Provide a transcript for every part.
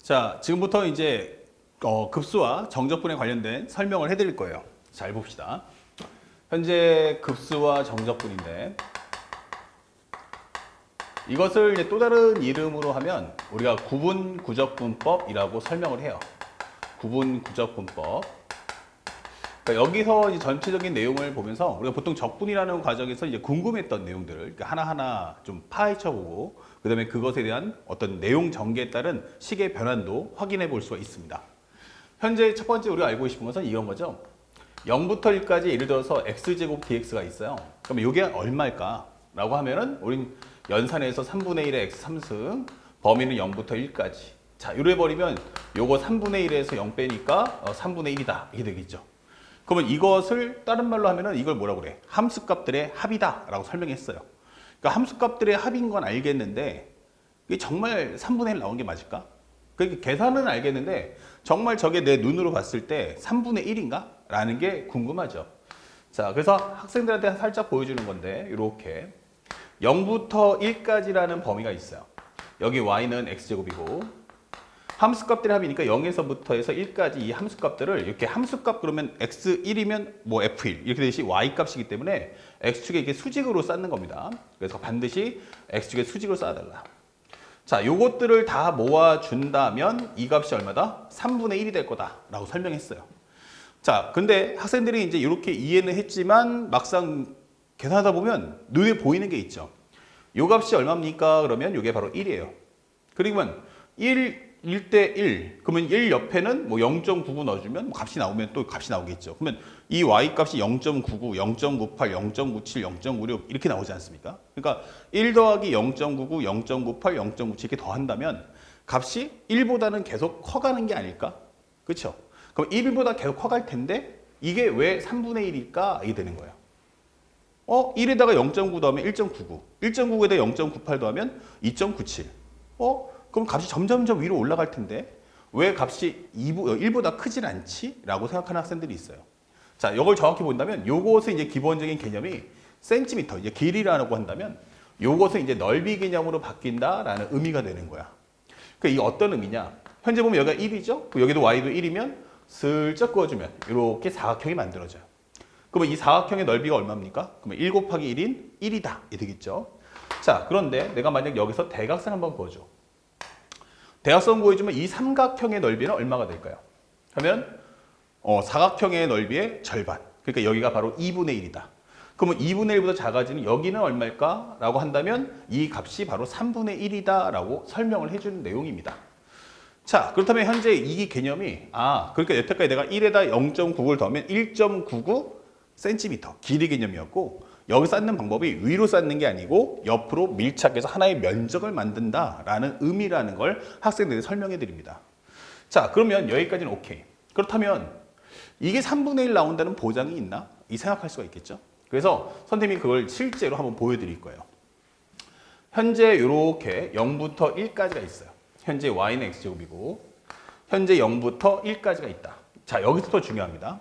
자, 지금부터 이제 급수와 정적분에 관련된 설명을 해드릴 거예요. 잘 봅시다. 현재 급수와 정적분인데 이것을 이제 또 다른 이름으로 하면 우리가 구분구적분법이라고 설명을 해요. 구분구적분법. 그러니까 여기서 이제 전체적인 내용을 보면서 우리가 보통 적분이라는 과정에서 이제 궁금했던 내용들을 그러니까 하나하나 좀 파헤쳐보고 그다음에 그것에 대한 어떤 내용 전개에 따른 식의 변환도 확인해 볼 수가 있습니다. 현재 첫 번째 우리가 알고 싶은 것은 이런 거죠. 0부터 1까지 예를 들어서 x제곱 dx가 있어요. 그럼 이게 얼마일까? 라고 하면은 우린 연산에서 3분의 1의 x 3승, 범위는 0부터 1까지. 자, 이래 버리면 요거 3분의 1에서 0 빼니까 3분의 1이다. 이게 되겠죠. 그러면 이것을 다른 말로 하면은 이걸 뭐라고 그래? 함수값들의 합이다 라고 설명했어요. 그러니까 함수값들의 합인 건 알겠는데 이게 정말 3분의 1 나온 게 맞을까? 그러니까 계산은 알겠는데 정말 저게 내 눈으로 봤을 때 3분의 1인가? 라는 게 궁금하죠. 자, 그래서 학생들한테 살짝 보여주는 건데 이렇게 0부터 1까지라는 범위가 있어요. 여기 y는 x제곱이고 함수값들의 합이니까 0에서부터 해서 1까지 이 함수값들을 이렇게 함수값 그러면 x1이면 뭐 f1 이렇게 되듯이 y값이기 때문에 x축에 이렇게 수직으로 쌓는 겁니다. 그래서 반드시 x축에 수직으로 쌓아달라. 자, 요것들을 다 모아준다면 이 값이 얼마다? 3분의 1이 될 거다 라고 설명했어요. 자, 근데 학생들이 이제 이렇게 이해는 했지만 막상 계산하다 보면 눈에 보이는 게 있죠. 요 값이 얼마입니까? 그러면 이게 바로 1이에요. 그러면 1대 1. 그러면 1 옆에는 뭐 0.99 넣어주면 뭐 값이 나오면 또 값이 나오겠죠. 그러면 이 y 값이 0.99, 0.98, 0.97, 0.96 이렇게 나오지 않습니까? 그러니까 1 더하기 0.99, 0.98, 0.97 이렇게 더한다면 값이 1보다는 계속 커가는 게 아닐까? 그렇죠? 그럼 1보다 계속 커갈 텐데 이게 왜 3분의 1일까? 이게 되는 거예요. 1에다가 0.9 더하면 1.99, 1.99에다 0.98 더하면 2.97. 그럼 값이 점점점 위로 올라갈 텐데 왜 값이 1보다 크질 않지? 라고 생각하는 학생들이 있어요. 자, 이걸 정확히 본다면 요것은 이제 기본적인 개념이 센티미터, 이제 길이라고 한다면 요것은 이제 넓이 개념으로 바뀐다라는 의미가 되는 거야. 그러니까 이게 어떤 의미냐? 현재 보면 여기가 1이죠? 여기도 y도 1이면 슬쩍 그어주면 이렇게 사각형이 만들어져요. 그러면 이 사각형의 넓이가 얼마입니까? 그러면 1 곱하기 1인 1이다. 이 되겠죠? 자, 그런데 내가 만약 여기서 대각선 한번 그어줘. 대각선 보여주면 이 삼각형의 넓이는 얼마가 될까요? 하면 사각형의 넓이의 절반. 그러니까 여기가 바로 2분의 1이다. 그러면 2분의 1보다 작아지는 여기는 얼마일까? 라고 한다면 이 값이 바로 3분의 1이다 라고 설명을 해주는 내용입니다. 자, 그렇다면 현재 이 개념이 그러니까 여태까지 내가 1에다 0.99를 더하면 1.99cm 길이 개념이었고 여기 쌓는 방법이 위로 쌓는 게 아니고 옆으로 밀착해서 하나의 면적을 만든다라는 의미라는 걸 학생들이 설명해 드립니다. 자, 그러면 여기까지는 오케이. 그렇다면 이게 3분의 1 나온다는 보장이 있나? 이 생각할 수가 있겠죠. 그래서 선생님이 그걸 실제로 한번 보여드릴 거예요. 현재 이렇게 0부터 1까지가 있어요. 현재 y는 x제곱이고 현재 0부터 1까지가 있다. 자, 여기서부터 중요합니다.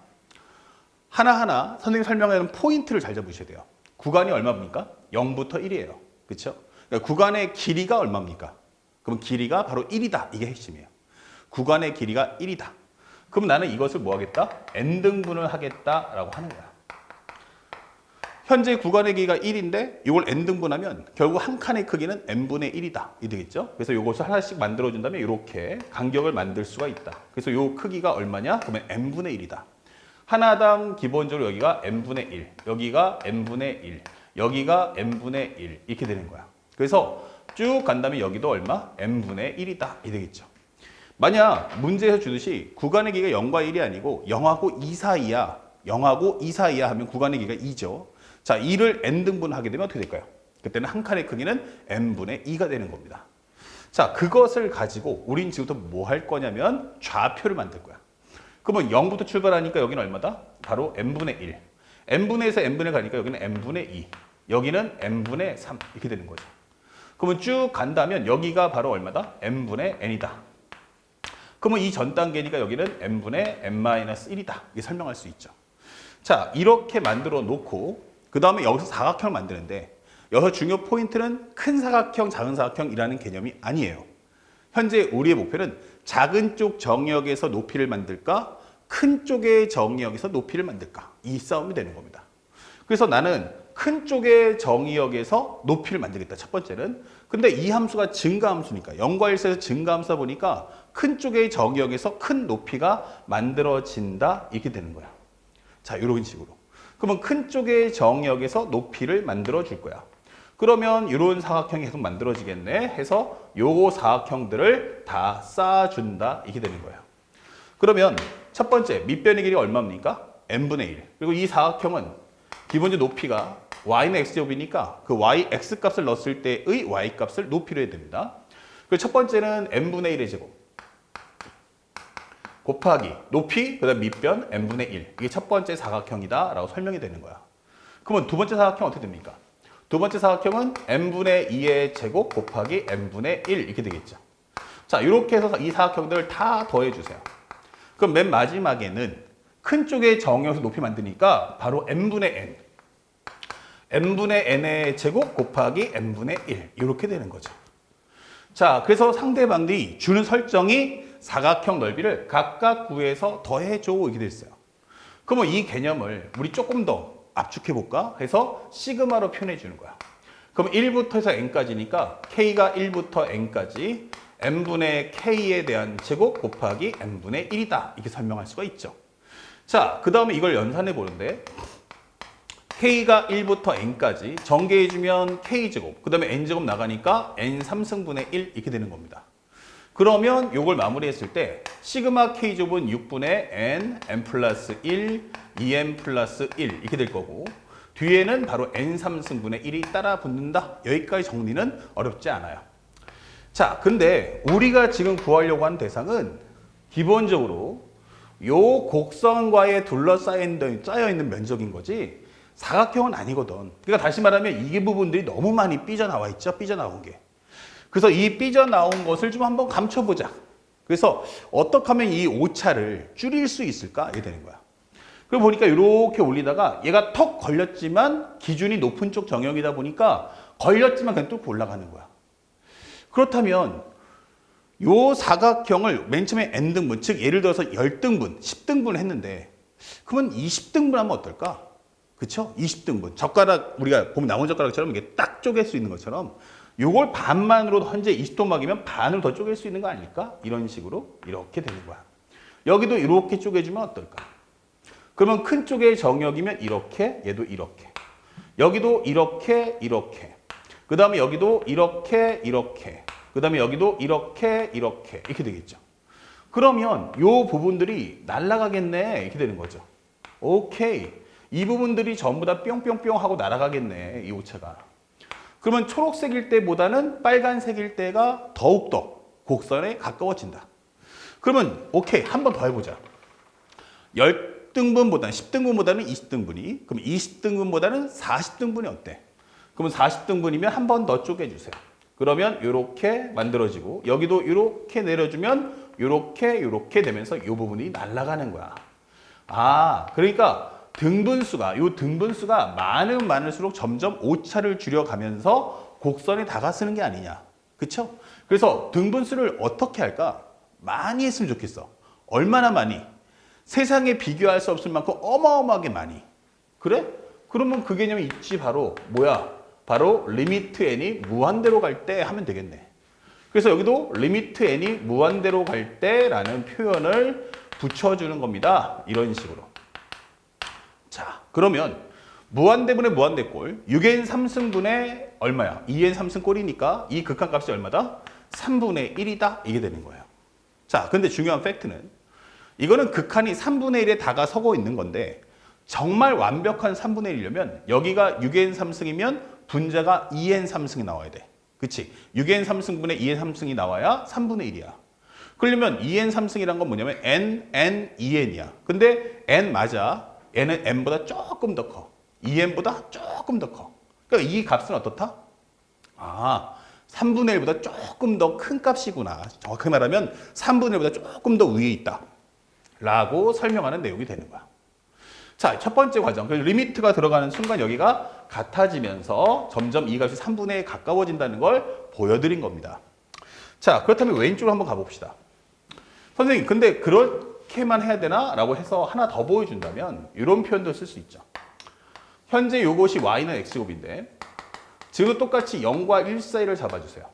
하나하나 선생님이 설명하는 포인트를 잘 잡으셔야 돼요. 구간이 얼마입니까? 0부터 1이에요. 그렇죠? 그러니까 구간의 길이가 얼마입니까? 그럼 길이가 바로 1이다. 이게 핵심이에요. 구간의 길이가 1이다. 그럼 나는 이것을 뭐 하겠다? n등분을 하겠다라고 하는 거야. 현재 구간의 길이가 1인데 이걸 n등분하면 결국 한 칸의 크기는 n분의 1이다. 이 되겠죠? 그래서 이것을 하나씩 만들어준다면 이렇게 간격을 만들 수가 있다. 그래서 이 크기가 얼마냐? 그러면 n분의 1이다. 하나당 기본적으로 여기가 n분의 1, 여기가 n분의 1, 여기가 n분의 1 이렇게 되는 거야. 그래서 쭉 간다면 여기도 얼마? n분의 1이다. 이 되겠죠. 만약 문제에서 주듯이 구간의 길이가 0과 1이 아니고 0하고 2 사이야. 0하고 2 사이야 하면 구간의 길이가 2죠. 자, 2를 n등분하게 되면 어떻게 될까요? 그때는 한 칸의 크기는 n분의 2가 되는 겁니다. 자, 그것을 가지고 우린 지금부터 뭐 할 거냐면 좌표를 만들 거야. 그러면 0부터 출발하니까 여기는 얼마다? 바로 n분의 1. n분의 1에서 n분의 1 가니까 여기는 n분의 2. 여기는 n분의 3. 이렇게 되는 거죠. 그러면 쭉 간다면 여기가 바로 얼마다? n분의 n이다. 그러면 이 전 단계니까 여기는 n분의 n-1이다. 이게 설명할 수 있죠. 자, 이렇게 만들어 놓고 그 다음에 여기서 사각형을 만드는데 여기서 중요 포인트는 큰 사각형, 작은 사각형이라는 개념이 아니에요. 현재 우리의 목표는 작은 쪽 정의역에서 높이를 만들까? 큰 쪽의 정의역에서 높이를 만들까? 이 싸움이 되는 겁니다. 그래서 나는 큰 쪽의 정의역에서 높이를 만들겠다. 첫 번째는. 근데 이 함수가 증가함수니까 0과 1에서 증가함수다 보니까 큰 쪽의 정의역에서 큰 높이가 만들어진다. 이렇게 되는 거야. 자, 이런 식으로. 그러면 큰 쪽의 정의역에서 높이를 만들어 줄 거야. 그러면 이런 사각형이 계속 만들어지겠네 해서 요 사각형들을 다 쌓아준다. 이렇게 되는 거예요. 그러면 첫 번째 밑변의 길이 얼마입니까? n분의 1. 그리고 이 사각형은 기본적으로 높이가 y는 x제곱이니까 그 yx 값을 넣었을 때의 y 값을 높이로 해야 됩니다. 그리고 첫 번째는 n분의 1의 제곱 곱하기 높이 그다음 밑변 n분의 1. 이게 첫 번째 사각형이다 라고 설명이 되는 거야. 그러면 두 번째 사각형 어떻게 됩니까? 두 번째 사각형은 n분의 2의 제곱 곱하기 n분의 1 이렇게 되겠죠. 자, 이렇게 해서 이 사각형들을 다 더해주세요. 그럼 맨 마지막에는 큰 쪽의 정의역에서 높이 만드니까 바로 n분의 n. n분의 n의 제곱 곱하기 n분의 1 이렇게 되는 거죠. 자, 그래서 상대방들이 주는 설정이 사각형 넓이를 각각 구해서 더해줘 이렇게 됐어요. 그러면 이 개념을 우리 조금 더 압축해볼까 해서 시그마로 표현해 주는 거야. 그럼 1부터 해서 n까지니까 k가 1부터 n까지 n분의 k에 대한 제곱 곱하기 n분의 1이다. 이렇게 설명할 수가 있죠. 자, 그 다음에 이걸 연산해 보는데 k가 1부터 n까지 전개해주면 k제곱, 그 다음에 n제곱 나가니까 n3승분의 1 이렇게 되는 겁니다. 그러면 이걸 마무리했을 때 시그마 k제곱은 6분의 n 플러스 1, 2n 플러스 1 이렇게 될 거고 뒤에는 바로 n3승분의 1이 따라 붙는다. 여기까지 정리는 어렵지 않아요. 자, 근데 우리가 지금 구하려고 하는 대상은 기본적으로 요 곡선과에 짜여 있는 면적인 거지 사각형은 아니거든. 그러니까 다시 말하면 이 부분들이 너무 많이 삐져나와 있죠. 삐져나온 게. 그래서 이 삐져나온 것을 좀 한번 감춰보자. 그래서 어떻게 하면 이 오차를 줄일 수 있을까? 이게 되는 거야. 그리고 보니까 이렇게 올리다가 얘가 턱 걸렸지만 기준이 높은 쪽 정형이다 보니까 걸렸지만 그냥 뚫고 올라가는 거야. 그렇다면 요 사각형을 맨 처음에 n등분, 즉 예를 들어서 10등분, 10등분 했는데 그러면 20등분 하면 어떨까? 그쵸? 20등분. 젓가락, 우리가 보면 나무젓가락처럼 이게 딱 쪼갤 수 있는 것처럼 요걸 반만으로 현재 20도막이면 반으로 더 쪼갤 수 있는 거 아닐까? 이런 식으로 이렇게 되는 거야. 여기도 이렇게 쪼개주면 어떨까? 그러면 큰 쪽의 정역이면 이렇게, 얘도 이렇게. 여기도 이렇게, 이렇게. 그 다음에 여기도 이렇게, 이렇게. 그 다음에 여기도 이렇게, 이렇게 되겠죠. 그러면 요 부분들이 날아가겠네. 이렇게 되는 거죠. 오케이. 이 부분들이 전부 다 뿅뿅뿅 하고 날아가겠네. 이 오차가. 그러면 초록색일 때보다는 빨간색일 때가 더욱더 곡선에 가까워진다. 그러면 오케이. 한 번 더 해보자. 10등분보다는 10등분보다는 20등분이. 그럼 20등분보다는 40등분이 어때? 그러면 40등분이면 한 번 더 쪼개주세요. 그러면 이렇게 만들어지고 여기도 이렇게 내려주면 이렇게 되면서 이 부분이 날아가는 거야. 아, 그러니까 등분수가 많을수록 점점 오차를 줄여가면서 곡선에 다가서는 게 아니냐. 그쵸? 그래서 등분수를 어떻게 할까? 많이 했으면 좋겠어. 얼마나 많이? 세상에 비교할 수 없을 만큼 어마어마하게 많이. 그래? 그러면 그 개념이 있지 바로 뭐야? 바로 리미트 n이 무한대로 갈 때 하면 되겠네. 그래서 여기도 리미트 n이 무한대로 갈 때라는 표현을 붙여주는 겁니다. 이런 식으로. 자, 그러면 무한대분의 무한대꼴 6n 3승분의 얼마야? 2n 3승꼴이니까 이 극한값이 얼마다? 3분의 1이다. 이게 되는 거예요. 자, 근데 중요한 팩트는 이거는 극한이 3분의 1에 다가서고 있는 건데 정말 완벽한 3분의 1이려면 여기가 6n 3승이면 분자가 2n 3승이 나와야 돼. 그치? 6n 3승분의 2n 3승이 나와야 3분의 1이야. 그러려면 2n 3승이란 건 뭐냐면 n, 2n이야. 근데 n 맞아. n은 n보다 조금 더 커. 2n보다 조금 더 커. 그러니까 이 값은 어떻다? 아, 3분의 1보다 조금 더 큰 값이구나. 정확하게 말하면 3분의 1보다 조금 더 위에 있다. 라고 설명하는 내용이 되는 거야. 자, 첫 번째 과정. 리미트가 들어가는 순간 여기가 같아지면서 점점 이 값이 3분의 1에 가까워진다는 걸 보여드린 겁니다. 자, 그렇다면 왼쪽으로 한번 가봅시다. 선생님, 근데 그렇게만 해야 되나? 라고 해서 하나 더 보여준다면 이런 표현도 쓸 수 있죠. 현재 요것이 y는 x제곱인데 지금도 똑같이 0과 1 사이를 잡아주세요.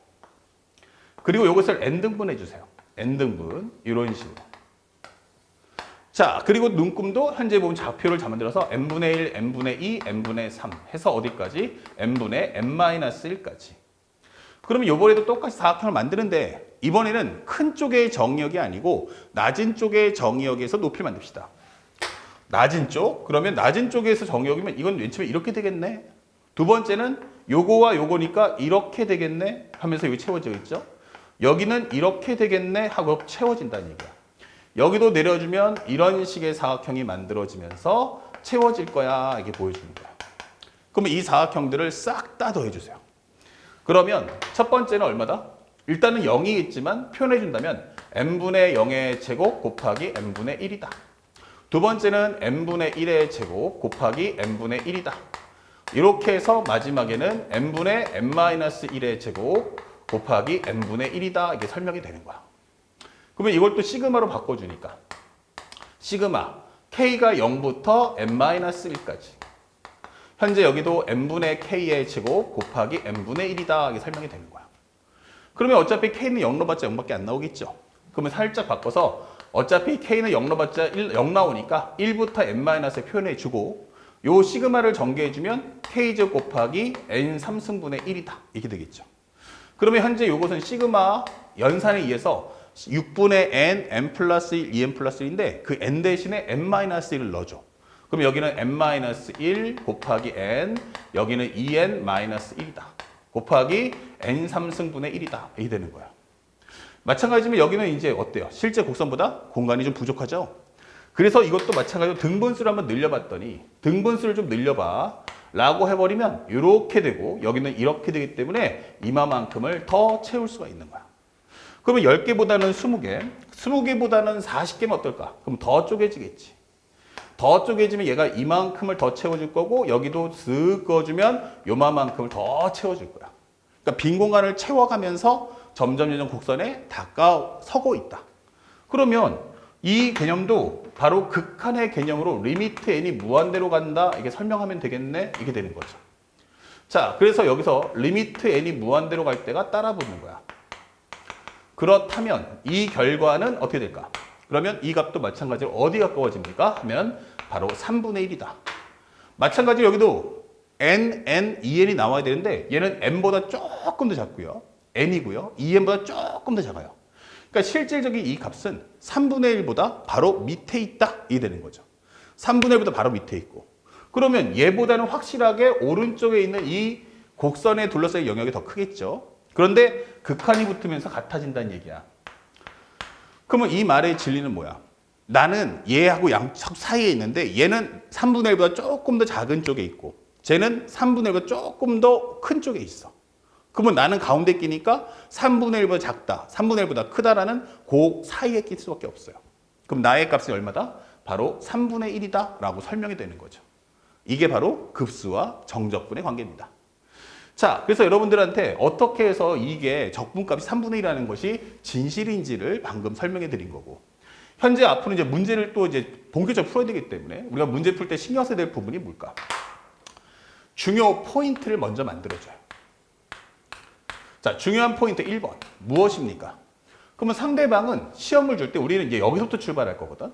그리고 이것을 n등분해 주세요. n등분 이런 식으로. 자, 그리고 눈금도 현재 보면 좌표를 잘 만들어서 n분의 1, n분의 2, n분의 3 해서 어디까지? n분의 n-1까지. 그러면 이번에도 똑같이 사각형을 만드는데 이번에는 큰 쪽의 정의역이 아니고 낮은 쪽의 정의역에서 높이를 만듭시다. 낮은 쪽? 그러면 낮은 쪽에서 정의역이면 이건 맨 처음에 이렇게 되겠네. 두 번째는 요거와 요거니까 이렇게 되겠네 하면서 여기 채워져 있죠. 여기는 이렇게 되겠네 하고 채워진다는 얘기야. 여기도 내려주면 이런 식의 사각형이 만들어지면서 채워질 거야. 이게 보여주는 거야. 그러면 이 사각형들을 싹 다 더해주세요. 그러면 첫 번째는 얼마다? 일단은 0이겠지만 표현해준다면 n분의 0의 제곱 곱하기 n분의 1이다. 두 번째는 n분의 1의 제곱 곱하기 n분의 1이다. 이렇게 해서 마지막에는 n분의 n-1의 제곱 곱하기 n분의 1이다. 이게 설명이 되는 거야. 그러면 이걸 또 시그마로 바꿔주니까 시그마 k가 0부터 n-1까지 현재 여기도 n분의 k의 제곱 곱하기 n분의 1이다. 이게 설명이 되는 거야. 그러면 어차피 k는 0 넣어봤자 0밖에 안 나오겠죠. 그러면 살짝 바꿔서 어차피 k는 0 넣어봤자 0 나오니까 1부터 n-에 표현해주고 요 시그마를 전개해주면 k제곱 곱하기 n 3승분의 1이다. 이렇게 되겠죠. 그러면 현재 요것은 시그마 연산에 의해서 6분의 n 플러스 1, 2n 플러스 1인데 그 n 대신에 n-1을 넣어줘. 그럼 여기는 n-1 곱하기 n, 여기는 2n-1이다. 곱하기 n 3승분의 1이다. 이렇게 되는 거야. 마찬가지면 여기는 이제 어때요? 실제 곡선보다 공간이 좀 부족하죠? 그래서 이것도 마찬가지로 등분수를 한번 늘려봤더니 등분수를 좀 늘려봐 라고 해버리면 이렇게 되고 여기는 이렇게 되기 때문에 이마만큼을 더 채울 수가 있는 거야. 그러면 10개보다는 20개, 20개보다는 40개면 어떨까? 그럼 더 쪼개지겠지. 더 쪼개지면 얘가 이만큼을 더 채워줄 거고 여기도 쓱 그어주면 요만큼을 더 채워줄 거야. 그러니까 빈 공간을 채워가면서 점점 곡선에 다가서고 있다. 그러면 이 개념도 바로 극한의 개념으로 리미트 n이 무한대로 간다. 이게 설명하면 되겠네. 이게 되는 거죠. 자, 그래서 여기서 리미트 n이 무한대로 갈 때가 따라 붙는 거야. 그렇다면 이 결과는 어떻게 될까? 그러면 이 값도 마찬가지로 어디 가까워집니까? 하면 바로 3분의 1이다. 마찬가지로 여기도 n, 2n이 나와야 되는데 얘는 n보다 조금 더 작고요. n이고요. 2n보다 조금 더 작아요. 그러니까 실질적인 이 값은 3분의 1보다 바로 밑에 있다. 이게 되는 거죠. 3분의 1보다 바로 밑에 있고. 그러면 얘보다는 확실하게 오른쪽에 있는 이 곡선에 둘러싸인 영역이 더 크겠죠. 그런데 극한이 붙으면서 같아진다는 얘기야. 그러면 이 말의 진리는 뭐야? 나는 얘하고 양측 사이에 있는데 얘는 3분의 1보다 조금 더 작은 쪽에 있고 쟤는 3분의 1보다 조금 더 큰 쪽에 있어. 그러면 나는 가운데 끼니까 3분의 1보다 작다, 3분의 1보다 크다라는 그 사이에 낄 수밖에 없어요. 그럼 나의 값이 얼마다? 바로 3분의 1이다 라고 설명이 되는 거죠. 이게 바로 급수와 정적분의 관계입니다. 자, 그래서 여러분들한테 어떻게 해서 이게 적분값이 3분의 1이라는 것이 진실인지를 방금 설명해 드린 거고 현재 앞으로 이제 문제를 또 이제 본격적으로 풀어야 되기 때문에 우리가 문제 풀 때 신경 써야 될 부분이 뭘까? 중요 포인트를 먼저 만들어줘요. 자, 중요한 포인트 1번. 무엇입니까? 그러면 상대방은 시험을 줄 때 우리는 이제 여기서부터 출발할 거거든.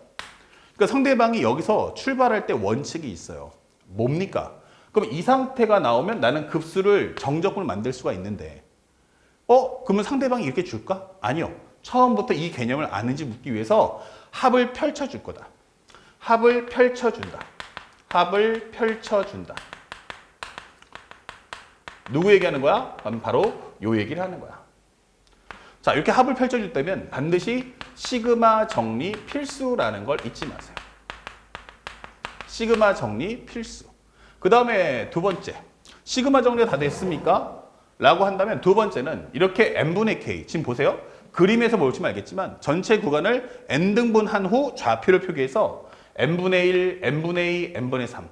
그러니까 상대방이 여기서 출발할 때 원칙이 있어요. 뭡니까? 그럼 이 상태가 나오면 나는 급수를 정적분을 만들 수가 있는데 그러면 상대방이 이렇게 줄까? 아니요. 처음부터 이 개념을 아는지 묻기 위해서 합을 펼쳐줄 거다. 합을 펼쳐준다. 합을 펼쳐준다. 누구 얘기하는 거야? 바로 요 얘기를 하는 거야. 자, 이렇게 합을 펼쳐줄 때면 반드시 시그마 정리 필수라는 걸 잊지 마세요. 시그마 정리 필수. 그 다음에 두 번째, 시그마 정리가 다 됐습니까? 라고 한다면 두 번째는 이렇게 n분의 k, 지금 보세요. 그림에서 보시면 알겠지만 전체 구간을 n등분한 후 좌표를 표기해서 n분의 1, n분의 2, n분의 3,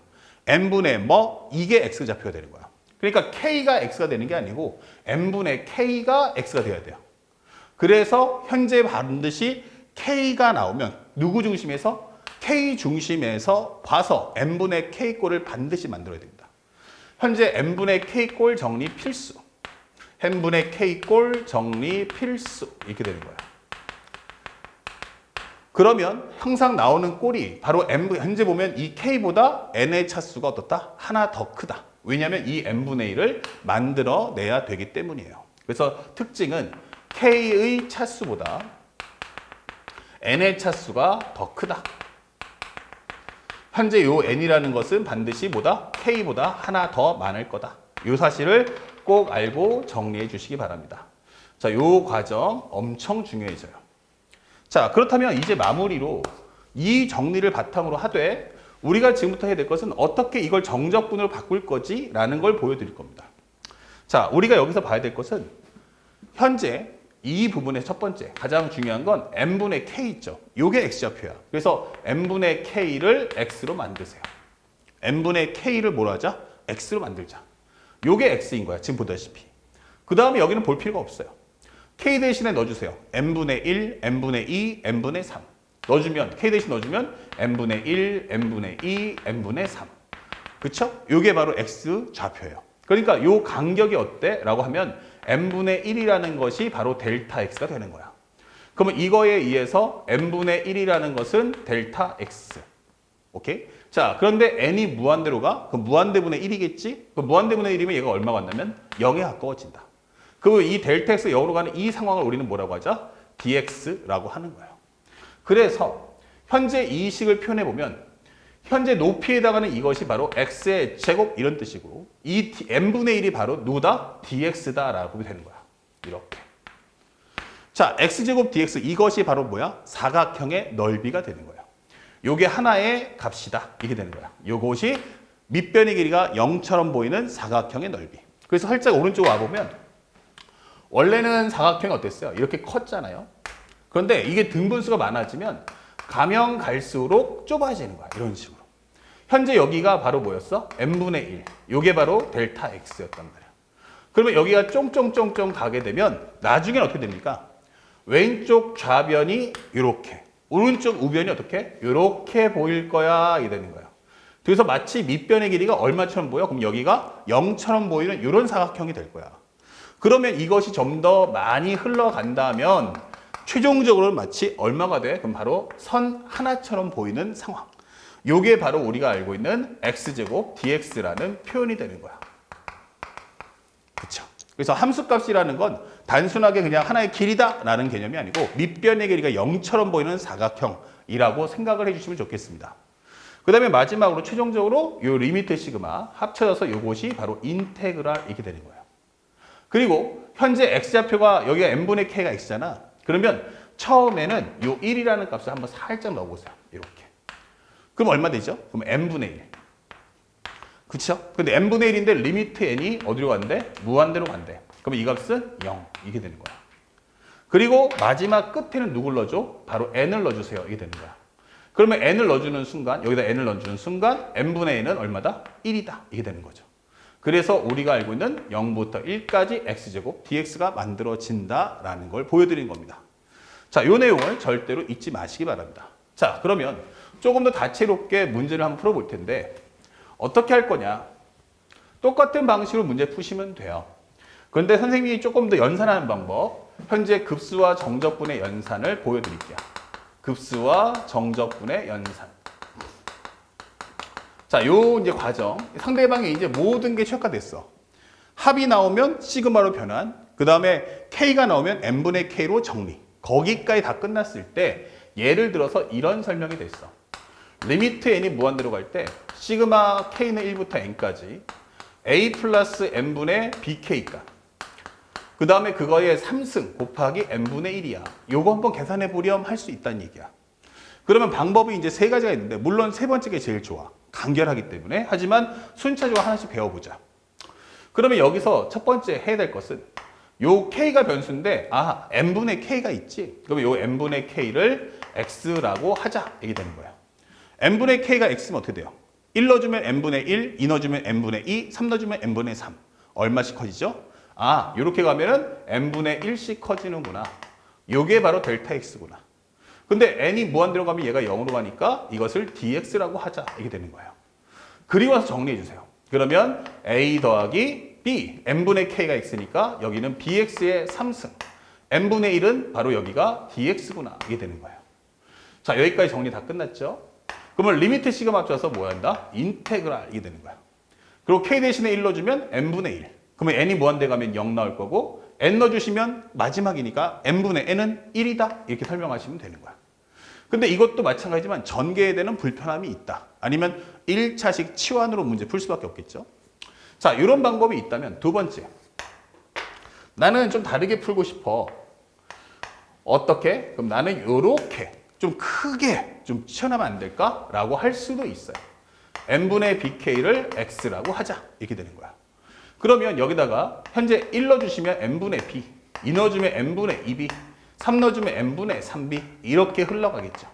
n분의 뭐 이게 x 좌표가 되는 거야. 그러니까 k가 x가 되는 게 아니고 n분의 k가 x가 돼야 돼요. 그래서 현재 반드시 K가 나오면 누구 중심에서? K 중심에서 봐서 n분의 K꼴을 반드시 만들어야 됩니다. 현재 n분의 K꼴 정리 필수. n분의 K꼴 정리 필수. 이렇게 되는 거예요. 그러면 항상 나오는 꼴이 바로 현재 보면 이 K보다 n의 차수가 어떻다? 하나 더 크다. 왜냐하면 이 n분의 1을 만들어내야 되기 때문이에요. 그래서 특징은 K의 차수보다 n의 차수가 더 크다. 현재 요 n이라는 것은 반드시 뭐다? K보다 하나 더 많을 거다. 이 사실을 꼭 알고 정리해 주시기 바랍니다. 자, 요 과정 엄청 중요해져요. 자, 그렇다면 이제 마무리로 이 정리를 바탕으로 하되 우리가 지금부터 해야 될 것은 어떻게 이걸 정적분으로 바꿀 거지? 라는 걸 보여드릴 겁니다. 자, 우리가 여기서 봐야 될 것은 현재 이 부분의 첫 번째 가장 중요한 건 n분의 k 있죠. 요게 x좌표야. 그래서 n분의 k를 x로 만드세요. n분의 k를 뭐로 하자? x로 만들자. 요게 x인 거야. 지금 보다시피. 그 다음에 여기는 볼 필요가 없어요. k 대신에 넣어주세요. n분의 1, n분의 2, n분의 3. 넣어주면 k 대신 넣어주면 n분의 1, n분의 2, n분의 3. 그쵸? 요게 바로 x 좌표예요. 그러니까 요 간격이 어때? 라고 하면 n분의 1이라는 것이 바로 델타 x가 되는 거야. 그러면 이거에 의해서 n분의 1이라는 것은 델타 x. 오케이? 자, 그런데 n이 무한대로 가? 그럼 무한대분의 1이겠지? 그럼 무한대분의 1이면 얘가 얼마가 간다면 0에 가까워진다. 그리고 이 델타 x 0으로 가는 이 상황을 우리는 뭐라고 하자? dx라고 하는 거예요. 그래서 현재 이 식을 표현해 보면 현재 높이에 해당하는 이것이 바로 x의 제곱 이런 뜻이고 이 n분의 1이 바로 누구다? dx다라고 되는 거야. 이렇게. 자, x제곱 dx 이것이 바로 뭐야? 사각형의 넓이가 되는 거예요. 요게 하나의 값이다. 이게 되는 거야. 요것이 밑변의 길이가 0처럼 보이는 사각형의 넓이. 그래서 살짝 오른쪽 와보면 원래는 사각형이 어땠어요? 이렇게 컸잖아요. 그런데 이게 등분수가 많아지면 가면 갈수록 좁아지는 거야. 이런 식으로. 현재 여기가 바로 뭐였어? n분의 1. 요게 바로 델타 x였단 말이야. 그러면 여기가 쫑쫑쫑쫑 가게 되면 나중엔 어떻게 됩니까? 왼쪽 좌변이 이렇게, 오른쪽 우변이 어떻게? 이렇게 보일 거야. 이게 되는 거야. 그래서 마치 밑변의 길이가 얼마처럼 보여? 그럼 여기가 0처럼 보이는 이런 사각형이 될 거야. 그러면 이것이 좀 더 많이 흘러간다면 최종적으로 마치 얼마가 돼? 그럼 바로 선 하나처럼 보이는 상황. 요게 바로 우리가 알고 있는 x제곱 dx라는 표현이 되는 거야. 그렇죠? 그래서 함수값이라는 건 단순하게 그냥 하나의 길이다라는 개념이 아니고 밑변의 길이가 0처럼 보이는 사각형이라고 생각을 해주시면 좋겠습니다. 그 다음에 마지막으로 최종적으로 요 리미트 시그마 합쳐져서 요것이 바로 인테그랄 이렇게 되는 거예요. 그리고 현재 x좌표가 여기가 n분의 k가 x잖아. 그러면 처음에는 요 1이라는 값을 한번 살짝 넣어보세요. 이렇게. 그럼 얼마 되죠? 그럼 n분의 1. 그쵸? 근데 n분의 1인데 리미트 n이 어디로 간대? 무한대로 간대. 그럼 이 값은 0. 이게 되는 거야. 그리고 마지막 끝에는 누굴 넣어줘? 바로 n을 넣어주세요. 이게 되는 거야. 그러면 n을 넣어주는 순간, 여기다 n을 넣어주는 순간 n분의 n은 얼마다? 1이다. 이게 되는 거죠. 그래서 우리가 알고 있는 0부터 1까지 x제곱 dx가 만들어진다라는 걸 보여드린 겁니다. 자, 이 내용을 절대로 잊지 마시기 바랍니다. 자, 그러면 조금 더 다채롭게 문제를 한번 풀어볼 텐데 어떻게 할 거냐? 똑같은 방식으로 문제 푸시면 돼요. 그런데 선생님이 조금 더 연산하는 방법, 현재 급수와 정적분의 연산을 보여드릴게요. 급수와 정적분의 연산. 자, 요 이제 과정. 상대방이 이제 모든 게 최적화됐어. 합이 나오면 시그마로 변환. 그 다음에 K가 나오면 n분의 K로 정리. 거기까지 다 끝났을 때 예를 들어서 이런 설명이 됐어. 리미트 n이 무한대로 갈 때 시그마 K는 1부터 n까지 A 플러스 n분의 BK가. 그 다음에 그거의 3승 곱하기 n분의 1이야. 요거 한번 계산해 보렴 할 수 있다는 얘기야. 그러면 방법이 이제 세 가지가 있는데 물론 세 번째 게 제일 좋아. 간결하기 때문에. 하지만 순차적으로 하나씩 배워보자. 그러면 여기서 첫 번째 해야 될 것은 요 K가 변수인데 n분의 K가 있지. 그러면 요 n분의 K를 X라고 하자. 이게 되는 거야. n분의 K가 X면 어떻게 돼요? 1 넣어주면 n분의 1, 2 넣어주면 n분의 2, 3 넣어주면 n분의 3. 얼마씩 커지죠? 이렇게 가면은 n분의 1씩 커지는구나. 요게 바로 델타 x구나. 근데 n이 무한대로 가면 얘가 0으로 가니까 이것을 dx라고 하자. 이게 되는 거예요. 그리고 와서 정리해 주세요. 그러면 a 더하기 b, n분의 k가 x니까 여기는 bx의 3승. n분의 1은 바로 여기가 dx구나. 이게 되는 거예요. 자, 여기까지 정리 다 끝났죠? 그러면 리미트 시그마 합쳐서 뭐 한다? 인테그랄. 이게 되는 거예요. 그리고 k 대신에 1 넣어주면 n분의 1. 그러면 n이 무한대 가면 0 나올 거고 n 넣어주시면 마지막이니까 n분의 n은 1이다. 이렇게 설명하시면 되는 거야. 근데 이것도 마찬가지지만 전개에 대한 불편함이 있다. 아니면 1차식 치환으로 문제 풀 수밖에 없겠죠. 자, 이런 방법이 있다면 두 번째. 나는 좀 다르게 풀고 싶어. 어떻게? 그럼 나는 이렇게 좀 크게 좀 치환하면 안 될까? 라고 할 수도 있어요. n분의 bk를 x라고 하자. 이렇게 되는 거야. 그러면 여기다가 현재 1 넣어주시면 n분의 b, 2 넣어주면 n분의 2b, 3 넣어주면 n분의 3b 이렇게 흘러가겠죠.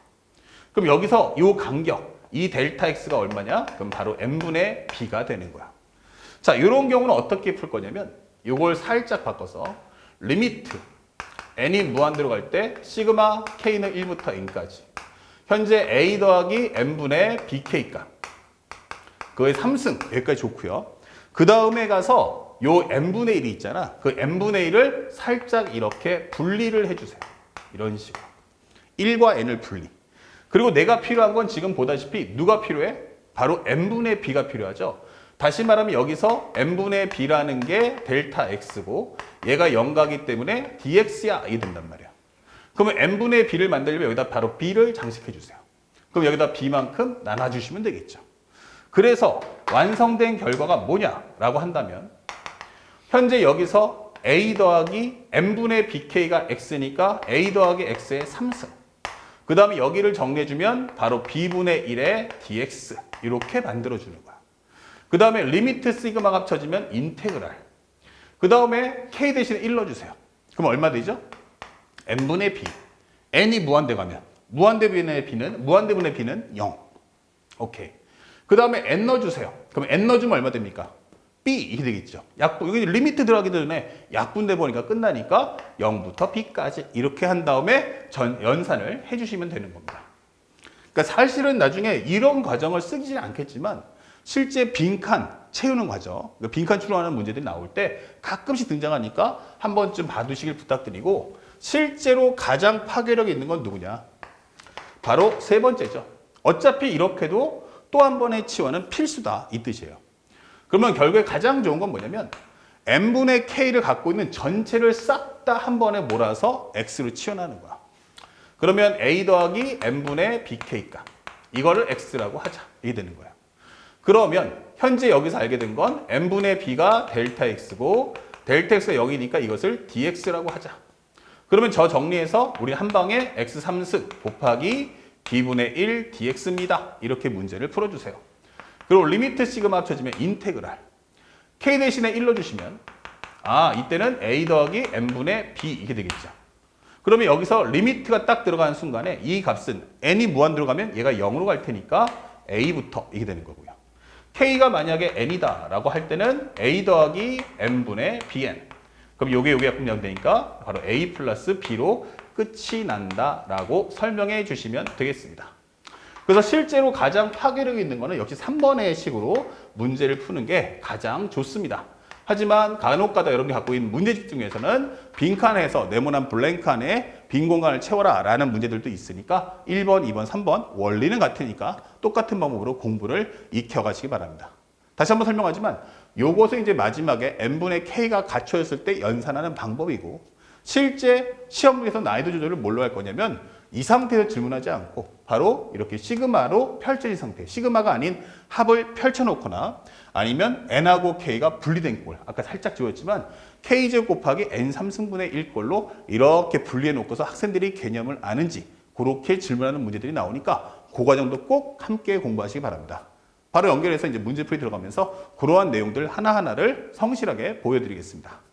그럼 여기서 이 간격, 이 델타 x가 얼마냐? 그럼 바로 n분의 b가 되는 거야. 자, 이런 경우는 어떻게 풀 거냐면 이걸 살짝 바꿔서 리미트 n이 무한대로 갈 때 시그마 k는 1부터 n까지 현재 a 더하기 n분의 bk 값 그의 3승 여기까지 좋고요. 그 다음에 가서 요 n분의 1이 있잖아. 그 n분의 1을 살짝 이렇게 분리를 해주세요. 이런 식으로. 1과 n을 분리. 그리고 내가 필요한 건 지금 보다시피 누가 필요해? 바로 n분의 b가 필요하죠. 다시 말하면 여기서 n분의 b라는 게 델타 x고 얘가 0 가기 때문에 dx야 이게 된단 말이야. 그러면 n분의 b를 만들려면 여기다 바로 b를 장식해 주세요. 그럼 여기다 b만큼 나눠주시면 되겠죠. 그래서 완성된 결과가 뭐냐라고 한다면 현재 여기서 a 더하기 n분의 bk가 x니까 a 더하기 x의 3승. 그 다음에 여기를 정리해주면 바로 b분의 1의 dx 이렇게 만들어주는 거야. 그 다음에 리미트 시그마가 합쳐지면 인테그랄. 그 다음에 k 대신에 1 넣어주세요. 그럼 얼마 되죠? n분의 b. n이 무한대 가면 무한대분의 b는 0. 오케이. 그 다음에 n 넣어주세요. 그럼 n 넣어주면 얼마 됩니까? b 이게 되겠죠. 약분, 여기 리미트 들어가기 전에 약분돼 보니까 끝나니까 0부터 b까지 이렇게 한 다음에 연산을 해주시면 되는 겁니다. 그러니까 사실은 나중에 이런 과정을 쓰지는 않겠지만 실제 빈칸 채우는 과정, 그러니까 빈칸 추론하는 문제들이 나올 때 가끔씩 등장하니까 한 번쯤 봐두시길 부탁드리고 실제로 가장 파괴력이 있는 건 누구냐? 바로 세 번째죠. 어차피 이렇게도 또 한 번의 치환은 필수다 이 뜻이에요. 그러면 결국에 가장 좋은 건 뭐냐면 n분의 k를 갖고 있는 전체를 싹 다 한 번에 몰아서 x로 치환하는 거야. 그러면 a 더하기 n분의 bk 값 이거를 x라고 하자 이게 되는 거야. 그러면 현재 여기서 알게 된 건 n분의 b가 델타 x고 델타 x가 0이니까 이것을 dx라고 하자. 그러면 저 정리해서 우리 한 방에 x 3승 곱하기 b분의 1 dx입니다. 이렇게 문제를 풀어주세요. 그리고 리미트 시그마 합쳐지면 인테그랄. k 대신에 1 넣어주시면 이때는 a 더하기 n분의 b 이게 되겠죠. 그러면 여기서 리미트가 딱 들어가는 순간에 이 값은 n이 무한 들어가면 얘가 0으로 갈 테니까 a부터 이게 되는 거고요. k가 만약에 n이다 라고 할 때는 a 더하기 n분의 bn. 그럼 요게 약분되니까 바로 a 플러스 b로 끝이 난다 라고 설명해 주시면 되겠습니다. 그래서 실제로 가장 파괴력이 있는 거는 역시 3번의 식으로 문제를 푸는 게 가장 좋습니다. 하지만 간혹가다 여러분이 갖고 있는 문제집 중에서는 빈칸에서 네모난 블랭크 안에 빈 공간을 채워라 라는 문제들도 있으니까 1번, 2번, 3번 원리는 같으니까 똑같은 방법으로 공부를 익혀가시기 바랍니다. 다시 한번 설명하지만 요것은 이제 마지막에 n분의 k가 갖춰졌을 때 연산하는 방법이고 실제 시험에서 난이도 조절을 뭘로 할 거냐면 이 상태에서 질문하지 않고 바로 이렇게 시그마로 펼쳐진 상태, 시그마가 아닌 합을 펼쳐놓거나 아니면 n하고 k가 분리된 꼴, 아까 살짝 지웠지만 k제곱 곱하기 n 3승분의 1꼴로 이렇게 분리해놓고서 학생들이 개념을 아는지 그렇게 질문하는 문제들이 나오니까 그 과정도 꼭 함께 공부하시기 바랍니다. 바로 연결해서 이제 문제풀이 들어가면서 그러한 내용들 하나하나를 성실하게 보여드리겠습니다.